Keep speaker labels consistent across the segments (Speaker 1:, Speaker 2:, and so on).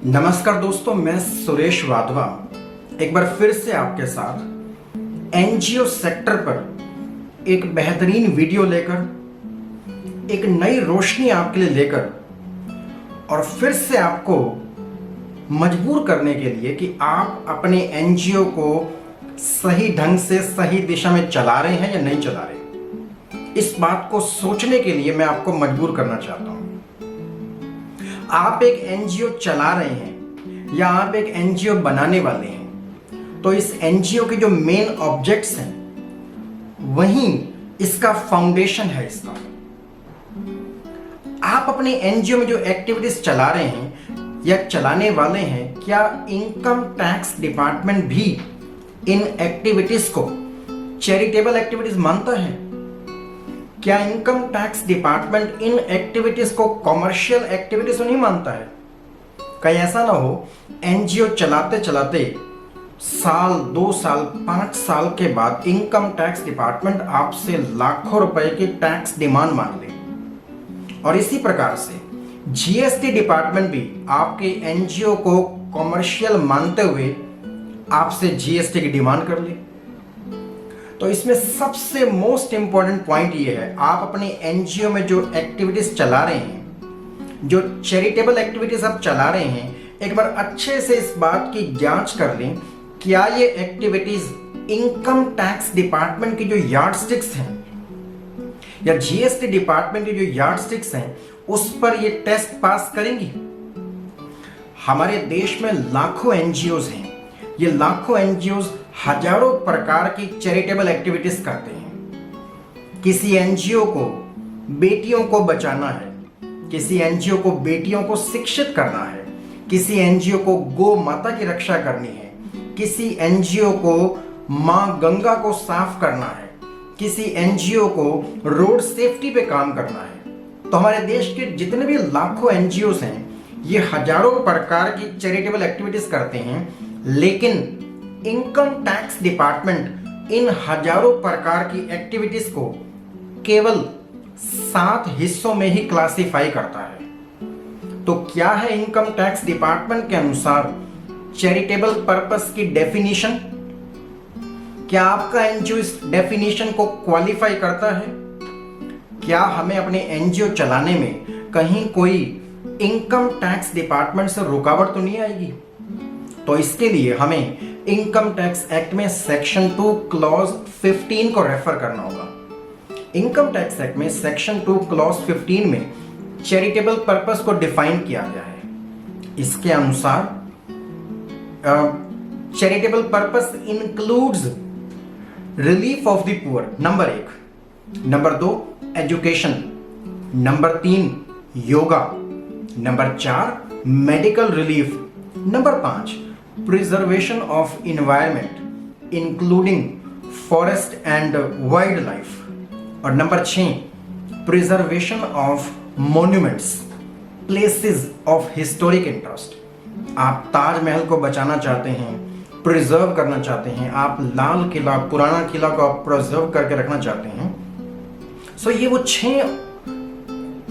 Speaker 1: नमस्कार दोस्तों, मैं सुरेश वाधवा एक बार फिर से आपके साथ एनजीओ सेक्टर पर एक बेहतरीन वीडियो लेकर, एक नई रोशनी आपके लिए लेकर और फिर से आपको मजबूर करने के लिए कि आप अपने एनजीओ को सही ढंग से सही दिशा में चला रहे हैं या नहीं चला रहे, इस बात को सोचने के लिए मैं आपको मजबूर करना चाहता हूं। आप एक एनजीओ चला रहे हैं या आप एक एनजीओ बनाने वाले हैं, तो इस एनजीओ के जो मेन ऑब्जेक्ट्स हैं वहीं इसका फाउंडेशन है। इसका आप अपने एनजीओ में जो एक्टिविटीज चला रहे हैं या चलाने वाले हैं, क्या इनकम टैक्स डिपार्टमेंट भी इन एक्टिविटीज को चैरिटेबल एक्टिविटीज मानता है? क्या income tax department in activities को कॉमर्शियल एक्टिविटीज नहीं मानता है? कहीं ऐसा ना हो एनजीओ चलाते चलाते साल, 2 साल, 5 साल के बाद इनकम टैक्स डिपार्टमेंट आपसे लाखों रुपए की टैक्स डिमांड मांग ले। और इसी प्रकार से जीएसटी डिपार्टमेंट भी आपके एनजीओ को कॉमर्शियल मानते हुए आपसे जीएसटी की डिमांड कर ले। तो इसमें सबसे मोस्ट इंपॉर्टेंट पॉइंट ये है, आप अपने एनजीओ में जो एक्टिविटीज चला रहे हैं, जो चैरिटेबल एक्टिविटीज आप चला रहे हैं, एक बार अच्छे से इस बात की जांच कर लें, क्या ये एक्टिविटीज इनकम टैक्स डिपार्टमेंट की जो यार्डस्टिक्स हैं या जीएसटी डिपार्टमेंट की जो यार्डस्टिक्स हैं उस पर ये टेस्ट पास करेंगी। हमारे देश में लाखों एनजीओज हैं। ये लाखों एनजीओज हजारों प्रकार की चैरिटेबल एक्टिविटीज करते हैं। किसी एनजीओ को बेटियों को बचाना है, किसी एनजीओ को बेटियों को शिक्षित करना है, किसी एनजीओ को गौ माता की रक्षा करनी है, किसी एनजीओ को मां गंगा को साफ करना है, किसी एनजीओ को रोड सेफ्टी पे काम करना है। तो हमारे देश के जितने भी लाखों एनजीओज हैं, ये हजारों प्रकार की चैरिटेबल एक्टिविटीज करते हैं, लेकिन इनकम टैक्स डिपार्टमेंट इन हजारों प्रकार की एक्टिविटीज को केवल 7 हिस्सों में ही क्लासिफाई करता है। तो क्या है इनकम टैक्स डिपार्टमेंट के अनुसार चैरिटेबल पर्पस की डेफिनेशन? क्या आपका एनजीओ इस डेफिनेशन को क्वालिफाई करता है? क्या हमें अपने एनजीओ चलाने में कहीं कोई इनकम टैक्स डिपार्टमेंट से रुकावट तो नहीं आएगी? तो इसके लिए हमें इनकम टैक्स एक्ट में सेक्शन 2 क्लॉज 15 को रेफर करना होगा। इनकम टैक्स एक्ट में सेक्शन 2 क्लॉज 15 में चैरिटेबल पर्पस को डिफाइन किया गया है। इसके अनुसार charitable purpose includes relief of the poor, number 1, number 2 education, number 3 yoga, number 4 medical relief, number 5 preservation of environment including forest and wildlife, और number 6 preservation of monuments, places of historic interest। आप ताजमहल को बचाना चाहते हैं, प्रिजर्व करना चाहते हैं, आप लाल किला, पुराना किला को आप प्रिजर्व करके रखना चाहते हैं। सो ये वो 6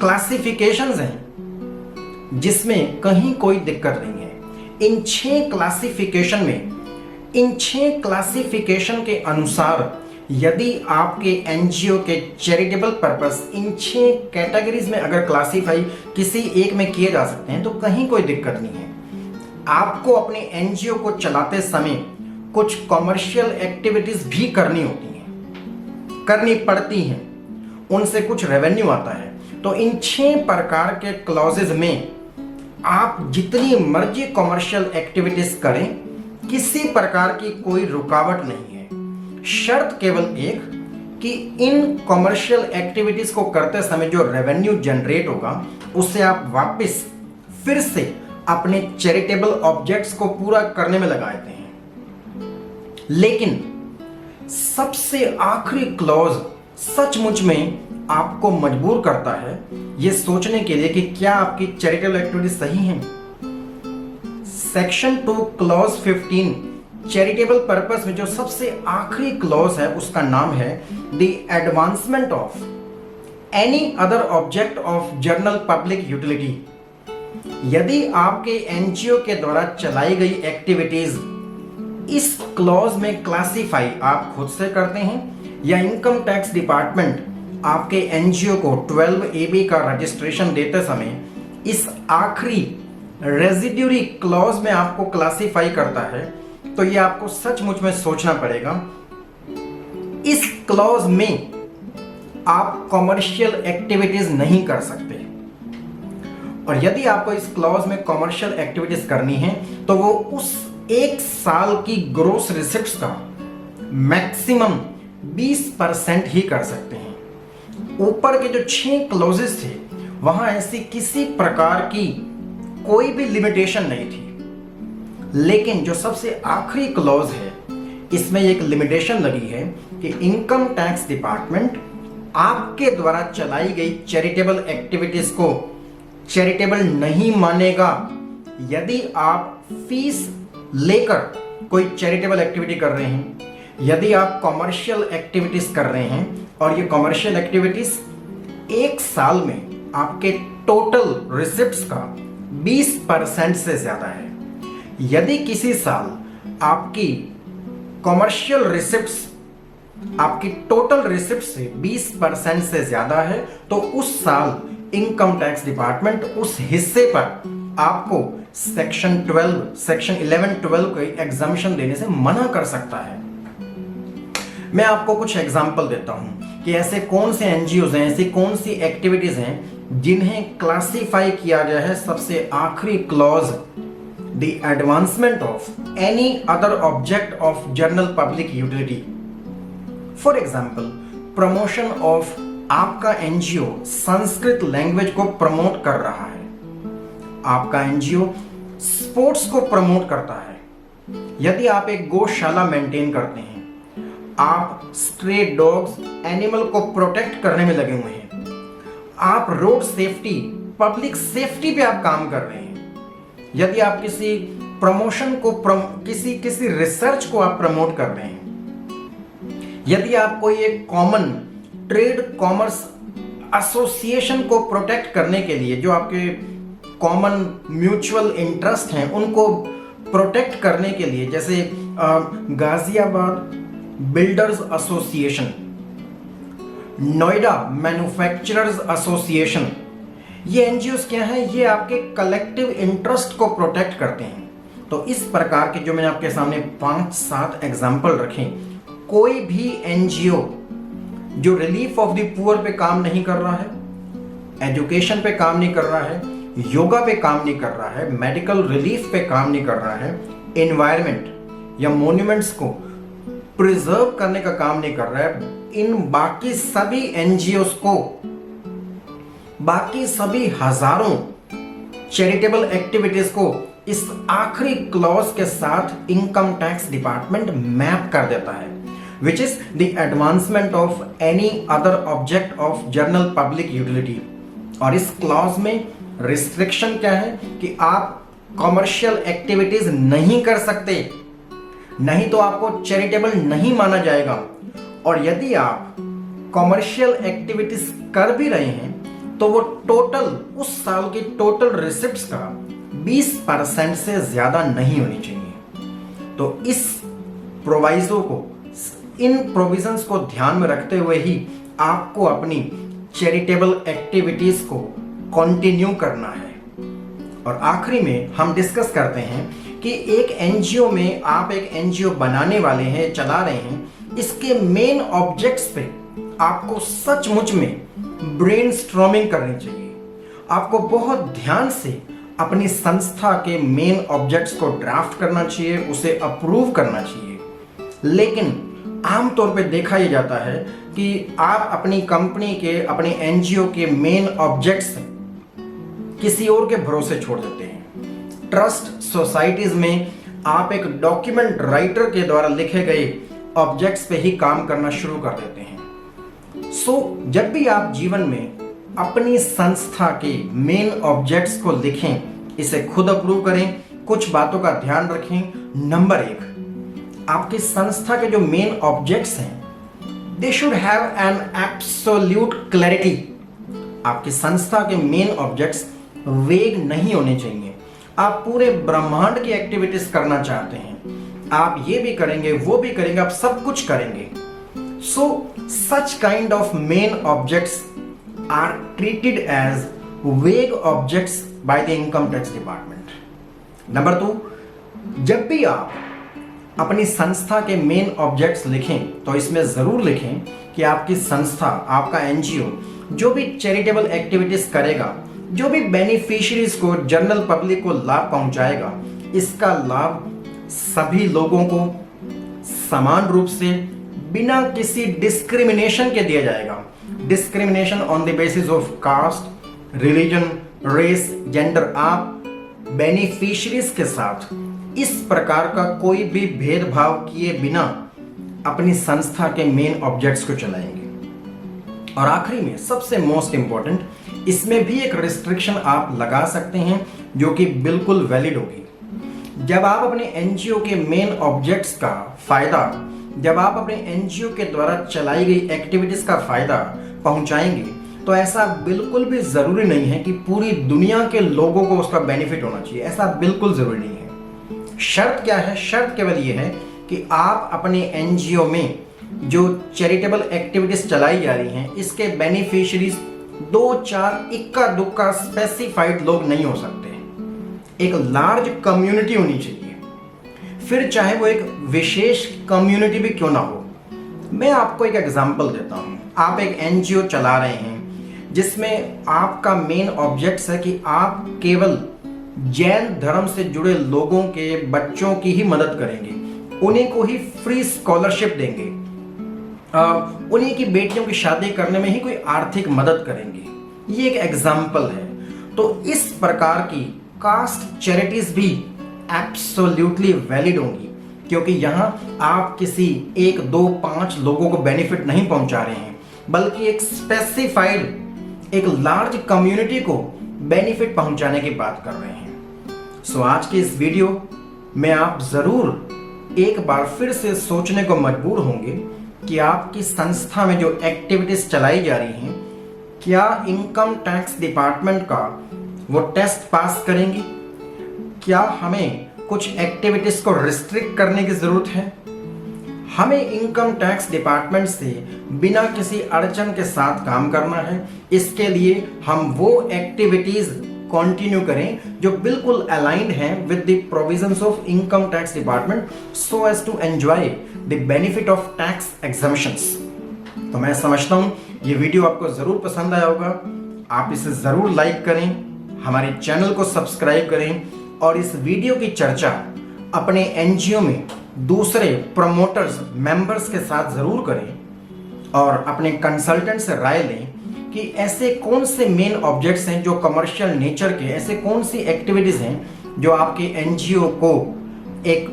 Speaker 1: क्लासिफिकेशंस हैं जिसमें कहीं कोई दिक्कत नहीं है। इन 6 क्लासिफिकेशन में, इन 6 क्लासिफिकेशन के अनुसार यदि आपके एनजीओ के चैरिटेबल पर्पस इन 6 कैटेगरीज में अगर क्लासिफाई किसी एक में किए जा सकते हैं तो कहीं कोई दिक्कत नहीं है। आपको अपने एनजीओ को चलाते समय कुछ कॉमर्शियल एक्टिविटीज भी करनी होती हैं, करनी पड़ती हैं, उनसे कुछ रेवेन्यू आता है। तो इन 6 प्रकार के क्लॉजेज में आप जितनी मर्जी कॉमर्शियल एक्टिविटीज करें, किसी प्रकार की कोई रुकावट नहीं है। शर्त केवल एक कि इन कॉमर्शियल एक्टिविटीज को करते समय जो रेवेन्यू जनरेट होगा उसे आप वापस फिर से अपने चैरिटेबल ऑब्जेक्ट्स को पूरा करने में लगा देते हैं। लेकिन सबसे आखिरी क्लॉज सचमुच में आपको मजबूर करता है यह सोचने के लिए कि क्या आपकी चैरिटेबल एक्टिविटी सही है। सेक्शन 2 क्लॉज 15 चैरिटेबल पर्पस में जो सबसे आखिरी क्लॉज है उसका नाम है the advancement of any other object of general public utility. यदि आपके एनजीओ के द्वारा चलाई गई एक्टिविटीज इस क्लॉज में क्लासिफाई आप खुद से करते हैं या इनकम टैक्स डिपार्टमेंट आपके एनजीओ को 12AB का रजिस्ट्रेशन देते समय इस आखिरी रेजिड्यूरी क्लॉज में आपको क्लासिफाई करता है, तो ये आपको सचमुच में सोचना पड़ेगा। इस क्लॉज में आप कॉमर्शियल एक्टिविटीज नहीं कर सकते, और यदि आपको इस क्लॉज में कॉमर्शियल एक्टिविटीज करनी है तो वो उस एक साल की ग्रोस रिसिप्ट्स का मैक्सिमम 20% ही कर सकते हैं। ऊपर के जो 6 क्लॉजेस थे वहां ऐसी किसी प्रकार की कोई भी लिमिटेशन नहीं थी, लेकिन जो सबसे आखिरी क्लॉज है इसमें एक लिमिटेशन लगी है कि इनकम टैक्स डिपार्टमेंट आपके द्वारा चलाई गई चैरिटेबल एक्टिविटीज को चैरिटेबल नहीं मानेगा यदि आप फीस लेकर कोई चैरिटेबल एक्टिविटी कर रहे हैं, यदि आप कॉमर्शियल एक्टिविटीज कर रहे हैं और ये कॉमर्शियल एक्टिविटीज एक साल में आपके टोटल रिसिप्ट्स का 20% से ज्यादा है। यदि किसी साल आपकी कॉमर्शियल रिसिप्ट्स आपकी टोटल रिसिप्ट से 20% से ज्यादा है तो उस साल इनकम टैक्स डिपार्टमेंट उस हिस्से पर आपको सेक्शन 11-12 को एग्जाम्पशन देने से मना कर सकता है। मैं आपको कुछ एग्जाम्पल देता हूं कि ऐसे कौन से एनजीओ हैं, ऐसी कौन सी एक्टिविटीज हैं जिन्हें क्लासिफाई किया गया है सबसे आखिरी clause, the advancement of any other object of general public utility. For example, promotion of आपका एनजीओ संस्कृत लैंग्वेज को प्रमोट कर रहा है, आपका एनजीओ स्पोर्ट्स को प्रमोट करता है, यदि आप एक गौशाला मेंटेन करते हैं, आप स्ट्रे डॉग्स एनिमल को प्रोटेक्ट करने में लगे हुए हैं, आप रोड सेफ्टी पब्लिक सेफ्टी पे आप काम कर रहे हैं, यदि आप किसी प्रमोशन को किसी रिसर्च को आप प्रमोट कर रहे हैं, यदि आप कोई एक कॉमन ट्रेड कॉमर्स एसोसिएशन को प्रोटेक्ट करने के लिए जो आपके कॉमन म्यूचुअल इंटरेस्ट हैं उनको प्रोटेक्ट करने के लिए, जैसे Ghaziabad builders association, Noida manufacturers association, ये एनजीओस क्या हैं, ये आपके कलेक्टिव इंटरेस्ट को प्रोटेक्ट करते हैं। तो इस प्रकार के जो मैंने आपके सामने 5-7 एग्जाम्पल रखे, कोई भी एनजीओ जो रिलीफ ऑफ द पुअर पे काम नहीं कर रहा है, एजुकेशन पे काम नहीं कर रहा है, योगा पे काम नहीं कर रहा है, मेडिकल रिलीफ पे काम नहीं कर रहा है, एनवायरमेंट या मॉन्यूमेंट्स को प्रिजर्व करने का काम नहीं कर रहा है, इन बाकी सभी एनजीओस को, बाकी सभी हजारों चैरिटेबल एक्टिविटीज को इस आखिरी क्लॉज के साथ इनकम टैक्स डिपार्टमेंट मैप कर देता है, which is the advancement of any other object of general public utility। और इस क्लॉज में रिस्ट्रिक्शन क्या है कि आप कॉमर्शियल एक्टिविटीज नहीं कर सकते, नहीं तो आपको चैरिटेबल नहीं माना जाएगा, और यदि आप कॉमर्शियल एक्टिविटीज कर भी रहे हैं तो वो टोटल उस साल की टोटल रिसिप्ट्स का 20% से ज्यादा नहीं होनी चाहिए। तो इस प्रोवाइजो को, इन प्रोविजंस को ध्यान में रखते हुए ही आपको अपनी चैरिटेबल एक्टिविटीज को कंटिन्यू करना है। और आखिरी में हम डिस्कस करते हैं कि एक एनजीओ में आप एक एनजीओ बनाने वाले हैं, चला रहे हैं, इसके मेन ऑब्जेक्ट्स पे आपको सचमुच में ब्रेनस्टॉर्मिंग करनी चाहिए। आपको बहुत ध्यान से अपनी संस्था के मेन ऑब्जेक्ट्स को ड्राफ्ट करना चाहिए, उसे अप्रूव करना चाहिए। लेकिन आमतौर पे देखा यह जाता है कि आप अपनी कंपनी के, अपने एनजीओ के मेन ऑब्जेक्ट्स किसी और के भरोसे छोड़ देते हैं। ट्रस्ट सोसाइटीज में आप एक डॉक्यूमेंट राइटर के द्वारा लिखे गए ऑब्जेक्ट्स पे ही काम करना शुरू कर देते हैं। जब भी आप जीवन में अपनी संस्था के मेन ऑब्जेक्ट्स को लिखें, इसे खुद अप्रूव करें, कुछ बातों का ध्यान रखें। नंबर 1, आपकी संस्था के जो मेन ऑब्जेक्ट्स हैं, they should have an absolute clarity. आपकी संस्था के मेन ऑब्जेक्ट्स वेग नहीं होने चाहिए। आप पूरे ब्रह्मांड की एक्टिविटीज करना चाहते हैं, आप ये भी करेंगे, वो भी करेंगे, आप सब कुछ करेंगे। So such kind of main objects are treated as vague objects by the income tax department. Number 2, जब भी आप अपनी संस्था के मेन ऑब्जेक्ट्स लिखें तो इसमें जरूर लिखें कि आपकी संस्था, आपका एनजीओ जो भी चैरिटेबल एक्टिविटीज करेगा, जो भी बेनिफिशियरीज को, जनरल पब्लिक को लाभ पहुंचाएगा, इसका लाभ सभी लोगों को समान रूप से बिना किसी डिस्क्रिमिनेशन के दिया जाएगा। Discrimination on the basis of caste, religion, race, gender, आप बेनिफिशियरीज के साथ इस प्रकार का कोई भी भेदभाव किए बिना अपनी संस्था के मेन ऑब्जेक्ट्स को चलाएंगे। और आखिरी में सबसे मोस्ट इंपॉर्टेंट, इसमें भी एक रिस्ट्रिक्शन आप लगा सकते हैं जो कि बिल्कुल वैलिड होगी। जब आप अपने एनजीओ के मेन ऑब्जेक्ट्स का फायदा, जब आप अपने एनजीओ के द्वारा चलाई गई एक्टिविटीज का फायदा पहुंचाएंगे, तो ऐसा बिल्कुल भी जरूरी नहीं है कि पूरी दुनिया के लोगों को उसका बेनिफिट होना चाहिए। ऐसा बिल्कुल जरूरी नहीं है। शर्त क्या है? शर्त केवल ये है कि आप अपने एनजीओ में जो चैरिटेबल एक्टिविटीज चलाई जा रही हैं, इसके बेनिफिशियरीज 2-4 इक्का दुक्का स्पेसिफाइड लोग नहीं हो सकते। एक लार्ज कम्युनिटी होनी चाहिए, फिर चाहे वो एक विशेष कम्युनिटी भी क्यों ना हो। मैं आपको एक एग्जांपल देता हूं। आप एक एनजीओ चला रहे हैं जिसमें आपका मेन ऑब्जेक्ट है कि आप केवल जैन धर्म से जुड़े लोगों के बच्चों की ही मदद करेंगे, उन्हीं को ही फ्री स्कॉलरशिप देंगे, उन्हीं की बेटियों की शादी करने में ही कोई आर्थिक मदद करेंगे। ये एक एग्जाम्पल है। तो इस प्रकार की कास्ट चैरिटीज भी एब्सोल्युटली वैलिड होंगी, क्योंकि यहां आप किसी 1, 2, 5 लोगों को बेनिफिट नहीं पहुंचा रहे हैं, बल्कि एक स्पेसिफाइड, एक लार्ज कम्युनिटी को बेनिफिट पहुंचाने की बात कर रहे हैं। सो आज की इस वीडियो में आप जरूर एक बार फिर से सोचने को मजबूर होंगे कि आपकी संस्था में जो एक्टिविटीज चलाई जा रही हैं, क्या इनकम टैक्स डिपार्टमेंट का वो टेस्ट पास करेंगी? क्या हमें कुछ एक्टिविटीज को रिस्ट्रिक्ट करने की जरूरत है? हमें इनकम टैक्स डिपार्टमेंट से बिना किसी अड़चन के साथ काम करना है। इसके लिए हम वो एक्टिविटीज कंटिन्यू करें जो बिल्कुल अलाइंड हैं with the provisions of income tax department, so as to enjoy the benefit of tax exemptions. तो मैं समझता हूं ये वीडियो आपको जरूर पसंद आया होगा। आप इसे जरूर लाइक करें, हमारे चैनल को सब्सक्राइब करें और इस वीडियो की चर्चा अपने एनजीओ में दूसरे प्रमोटर्स, मेंबर्स के साथ जरूर करें और अपने कंसल्टेंट से राय लें कि ऐसे कौन से मेन ऑब्जेक्ट्स हैं जो कमर्शियल नेचर के, ऐसे कौन सी एक्टिविटीज हैं जो आपके एनजीओ को एक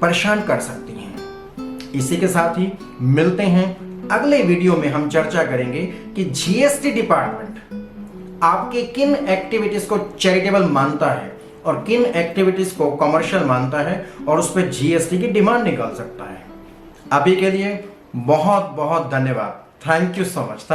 Speaker 1: परेशान कर सकती हैं। इसी के साथ ही मिलते हैं अगले वीडियो में। हम चर्चा करेंगे कि जीएसटी डिपार्टमेंट आपके किन एक्टिविटीज को चैरिटेबल मानता है और किन एक्टिविटीज को कमर्शियल मानता है और उस पर जीएसटी की डिमांड निकाल सकता है। अभी के लिए बहुत बहुत धन्यवाद। Thank you so much.